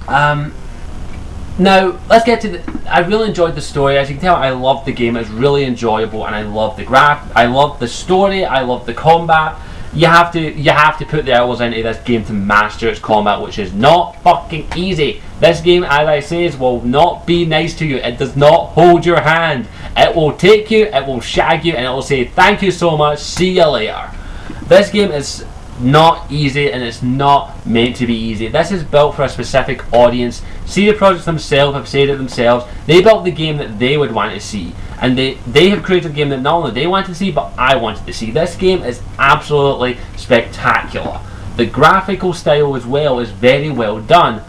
Now, let's get to the... I really enjoyed the story. As you can tell, I loved the game. It's really enjoyable, and I love the I love the story. I love the combat. You have to put the hours into this game to master its combat, which is not fucking easy. This game, as I say, will not be nice to you. It does not hold your hand. It will take you, it will shag you, and it will say, thank you so much, see you later. This game is not easy, and it's not meant to be easy. This is built for a specific audience. CD Projekt themselves have said it themselves. They built the game that they would want to see, and they have created a game that not only they wanted to see, but I wanted to see. This game is absolutely spectacular. The graphical style as well is very well done,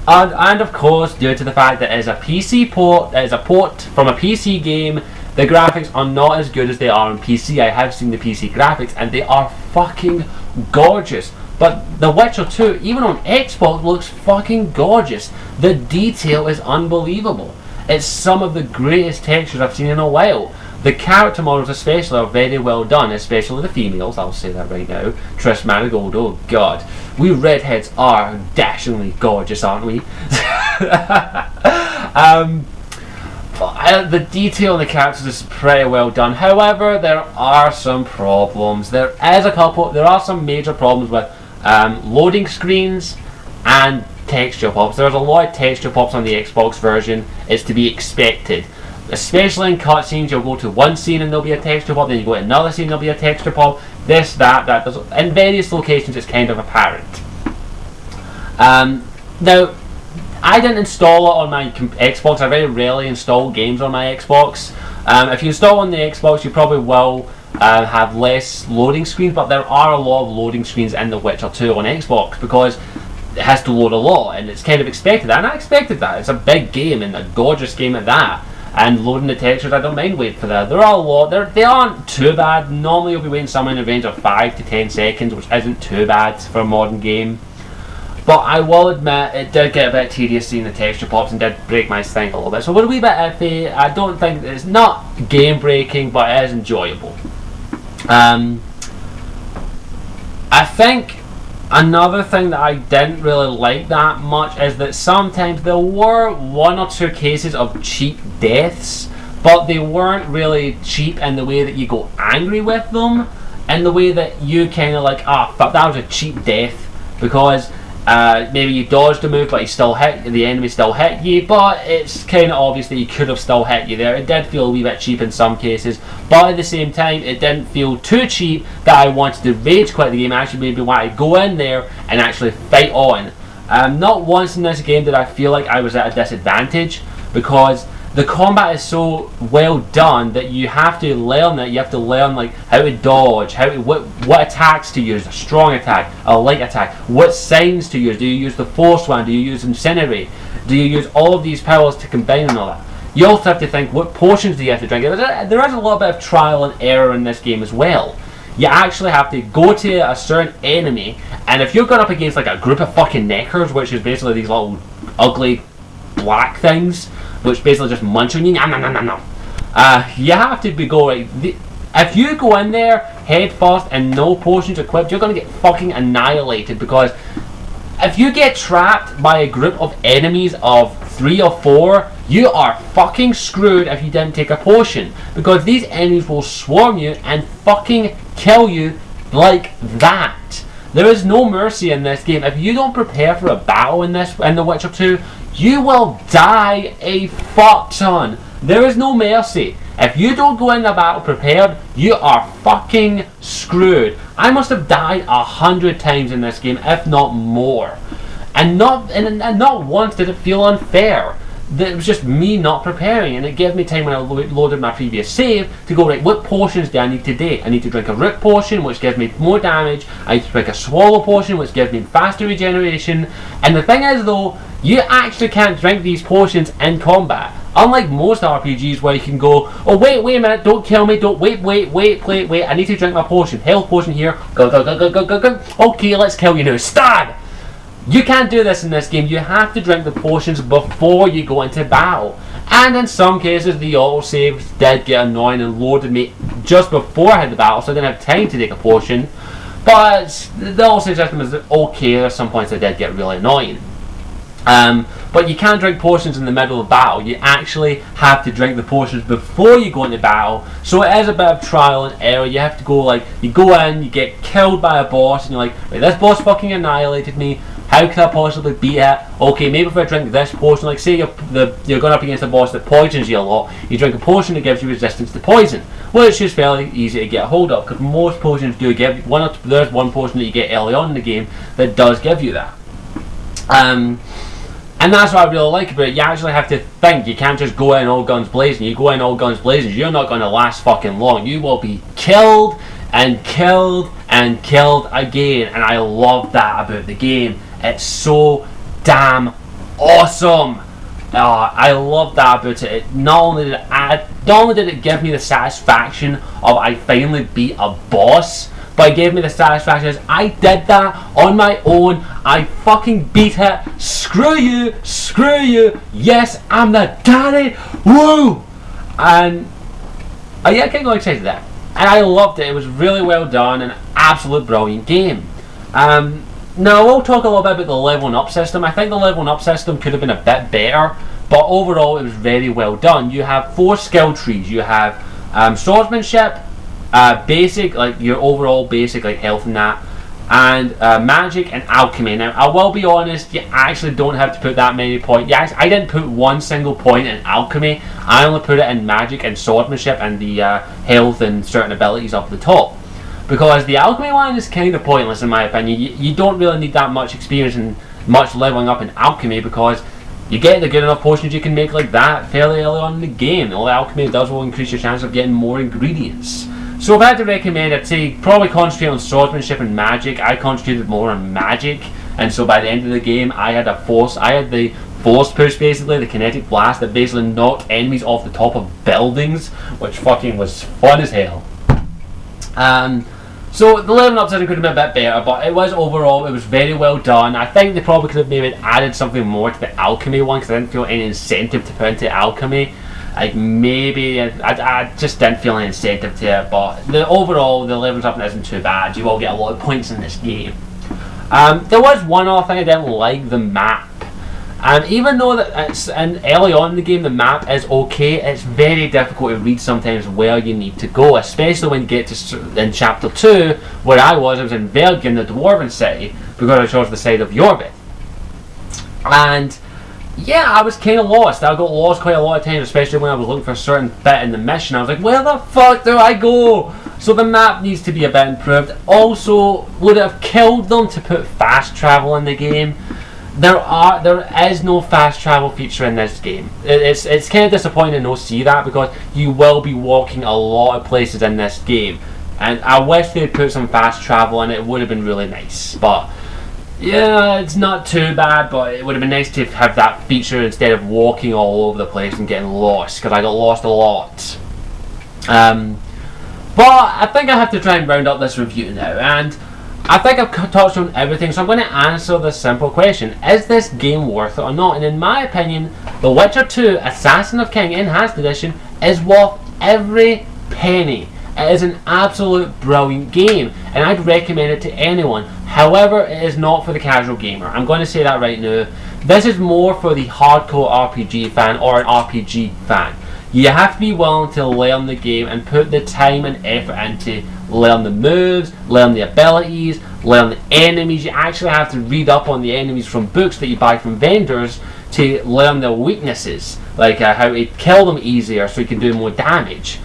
and of course, due to the fact that it is a PC port, it is a port from a PC game, the graphics are not as good as they are on PC. I have seen the PC graphics, and they are fucking gorgeous. But The Witcher 2, even on Xbox, looks fucking gorgeous. The detail is unbelievable. It's some of the greatest textures I've seen in a while. The character models especially are very well done, especially the females, I'll say that right now. Trish Marigold, oh god. We redheads are dashingly gorgeous, aren't we? The detail in the characters is pretty well done. However, there are some problems. There are some major problems with loading screens and texture pops. There's a lot of texture pops on the Xbox version. It's to be expected. Especially in cutscenes, you'll go to one scene and there'll be a texture pop, then you go to another scene, there'll be a texture pop. This, that. In various locations, it's kind of apparent. Now, I didn't install it on my Xbox. I very rarely install games on my Xbox. If you install on the Xbox, you probably will have less loading screens, but there are a lot of loading screens in The Witcher 2 on Xbox because it has to load a lot, and it's kind of expected that, and I expected that. It's a big game and a gorgeous game at that, and loading the textures, I don't mind waiting for that. There are a lot, they aren't too bad. Normally you'll be waiting somewhere in the range of 5 to 10 seconds, which isn't too bad for a modern game. But I will admit, it did get a bit tedious seeing the texture pops and did break my thing a little bit. So we're a wee bit iffy. I don't think it's not game breaking, but it is enjoyable. I think another thing that I didn't really like that much is that sometimes there were one or two cases of cheap deaths, but they weren't really cheap in the way that you go angry with them, in the way that you kind of like, fuck, that was a cheap death, because maybe you dodged a move but the enemy still hit you, but it's kind of obvious that he could have still hit you there. It did feel a wee bit cheap in some cases, but at the same time it didn't feel too cheap that I wanted to rage quit the game. I actually maybe want to go in there and actually fight on. Not once in this game did I feel like I was at a disadvantage, because the combat is so well done that you have to learn it. You have to learn like how to dodge, what attacks to use, a strong attack, a light attack, what signs to use. Do you use the force one? Do you use incinerate? Do you use all of these powers to combine and all that? You also have to think, what potions do you have to drink? There is a little bit of trial and error in this game as well. You actually have to go to a certain enemy, and if you're going up against like a group of fucking neckers, which is basically these little ugly black things, which basically just munch on you, you have to be going. If you go in there head first and no potions equipped, you're going to get fucking annihilated, because if you get trapped by a group of enemies of 3 or 4, you are fucking screwed if you didn't take a potion, because these enemies will swarm you and fucking kill you like that. There is no mercy in this game. If you don't prepare for a battle in The Witcher 2, you will die a fuck ton. There is no mercy. If you don't go in the battle prepared, you are fucking screwed. I must have died 100 times in this game, if not more. And not once did it feel unfair. It was just me not preparing, and it gave me time when I loaded my previous save to go, right, what potions do I need today? I need to drink a root potion, which gives me more damage. I need to drink a swallow potion, which gives me faster regeneration. And the thing is though, you actually can't drink these potions in combat. Unlike most RPGs where you can go, oh wait a minute, don't kill me, don't wait, I need to drink my potion, health potion here, go, okay, let's kill you now, stab! You can't do this in this game. You have to drink the potions before you go into battle. And in some cases, the autosaves did get annoying and loaded me just before I had the battle, so I didn't have time to take a potion. But the autosave system is okay. At some points it did get really annoying. But you can't drink potions in the middle of battle. You actually have to drink the potions before you go into battle. So it is a bit of trial and error. You have to go, like, you go in, you get killed by a boss, and you're like, wait, this boss fucking annihilated me. How could I possibly beat it? Okay, maybe if I drink this potion, like say you're going up against a boss that poisons you a lot, you drink a potion that gives you resistance to poison, which is fairly easy to get a hold of, because most potions do give you there's one potion that you get early on in the game that does give you that. And that's what I really like about it. You actually have to think. You can't just go in all guns blazing. You go in all guns blazing, you're not going to last fucking long. You will be killed and killed and killed again. And I love that about the game. It's so damn awesome. I love that about it. Not only did it give me the satisfaction of I finally beat a boss, but it gave me the satisfaction as I did that on my own. I fucking beat it. Screw you, screw you. Yes, I'm the daddy. Woo! And yeah, I get really excited there. And I loved it. It was really well done. An absolute brilliant game. Now we'll talk a little bit about the leveling up system. I think the leveling up system could have been a bit better, but overall it was very well done. You have 4 skill trees. You have swordsmanship, basic, like your overall basic, like health and that, and magic and alchemy. Now I will be honest, you actually don't have to put that many points. Yes, I didn't put one single point in alchemy. I only put it in magic and swordsmanship and the health and certain abilities up the top, because the alchemy one is kind of pointless in my opinion. You don't really need that much experience and much leveling up in alchemy, because you get the good enough potions you can make like that fairly early on in the game. All the alchemy does will increase your chance of getting more ingredients. So if I had to recommend, I'd say probably concentrate on swordsmanship and magic. I concentrated more on magic, and so by the end of the game I had the force push, basically, the kinetic blast that basically knocked enemies off the top of buildings, which fucking was fun as hell. So the leveling up system could have been a bit better, but it was overall, it was very well done. I think they probably could have maybe added something more to the alchemy one, because I didn't feel any incentive to put into alchemy. Like maybe I just didn't feel any incentive to it, but overall the leveling up isn't too bad. You will get a lot of points in this game. There was one other thing I didn't like: the map. And even though that it's early on in the game the map is okay, it's very difficult to read sometimes where you need to go, especially when you get to in chapter 2, where I was in Vergen, the dwarven city, because I chose the side of Jorvik. And yeah, I was kind of lost. I got lost quite a lot of times, especially when I was looking for a certain bit in the mission. I was like, where the fuck do I go? So the map needs to be a bit improved. Also, would it have killed them to put fast travel in the game? There is no fast travel feature in this game. It's kind of disappointing to not see that, because you will be walking a lot of places in this game, and I wish they'd put some fast travel in it. It would have been really nice, but yeah, it's not too bad, but it would have been nice to have that feature instead of walking all over the place and getting lost, because I got lost a lot. But I think I have to try and round up this review now, and I think I've touched on everything, so I'm going to answer this simple question: is this game worth it or not? And in my opinion, The Witcher 2 Assassin of King Enhanced Edition is worth every penny. It is an absolute brilliant game, and I'd recommend it to anyone. However, it is not for the casual gamer. I'm going to say that right now. This is more for the hardcore RPG fan or an RPG fan. You have to be willing to learn the game and put the time and effort into learn the moves, learn the abilities, learn the enemies. You actually have to read up on the enemies from books that you buy from vendors to learn their weaknesses, like how to kill them easier so you can do more damage.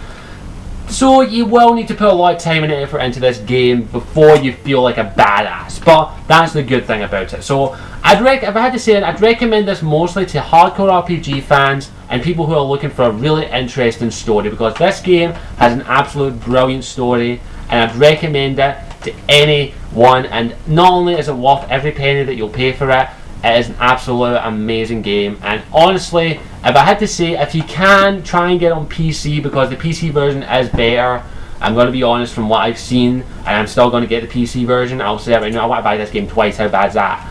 So you will need to put a lot of time and effort into this game before you feel like a badass, but that's the good thing about it. So if I had to say it, I'd recommend this mostly to hardcore RPG fans and people who are looking for a really interesting story, because this game has an absolute brilliant story, and I'd recommend it to anyone. And not only is it worth every penny that you'll pay for it, it is an absolute amazing game. And honestly, if I had to say, if you can, try and get it on PC, because the PC version is better. I'm going to be honest, from what I've seen, and I'm still going to get the PC version. I'll say it right now, I want to buy this game twice. How bad's that?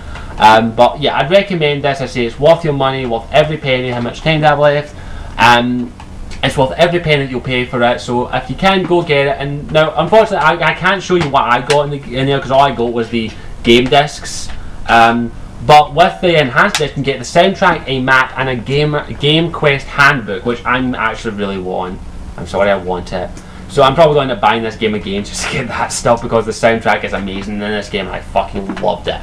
But yeah, I'd recommend this. I say it's worth your money, worth every penny. How much time do I have left? It's worth every penny that you'll pay for it. So if you can, go get it. And now, unfortunately, I can't show you what I got in there, because all I got was the game discs. But with the enhanced edition, you get the soundtrack, a map, and a game quest handbook, which I'm actually really want. I'm sorry, I want it. So I'm probably going to buy this game again just to get that stuff, because the soundtrack is amazing in this game and I fucking loved it.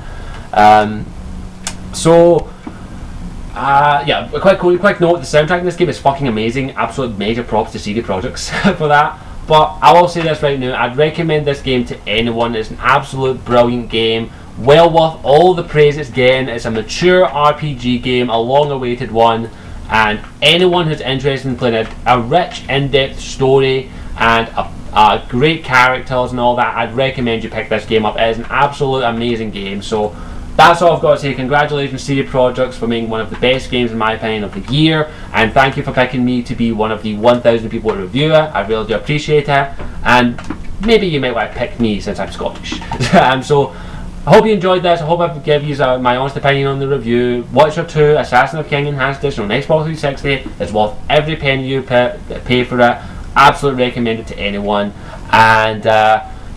Yeah, a quick note, the soundtrack in this game is fucking amazing. Absolute major props to CD Projekt for that. But I will say this right now, I'd recommend this game to anyone. It's an absolute brilliant game, well worth all the praise it's getting. It's a mature RPG game, a long-awaited one, and anyone who's interested in playing a rich, in-depth story and great characters and all that, I'd recommend you pick this game up. It is an absolute amazing game. So that's all I've got to say. Congratulations CD Projekt for making one of the best games in my opinion of the year, and thank you for picking me to be one of the 1,000 people to review it. I really do appreciate it, and maybe you might want to pick me since I'm Scottish. So I hope you enjoyed this. I hope I've given you my honest opinion on the review. Witcher 2 Assassin of King Enhanced Edition on Xbox 360 is worth every penny you pay for it. Absolutely recommend it to anyone, and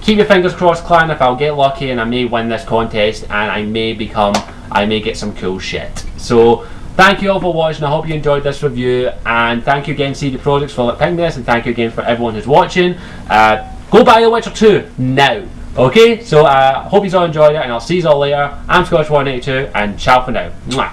keep your fingers crossed, clan, if I'll get lucky and I may win this contest and I may get some cool shit. So thank you all for watching. I hope you enjoyed this review, and thank you again CD Projekt for picking this, and thank you again for everyone who's watching. Go buy The Witcher 2 now. Okay, so hope you all enjoyed it, and I'll see you all later. I'm Scottish182, and ciao for now. Mwah.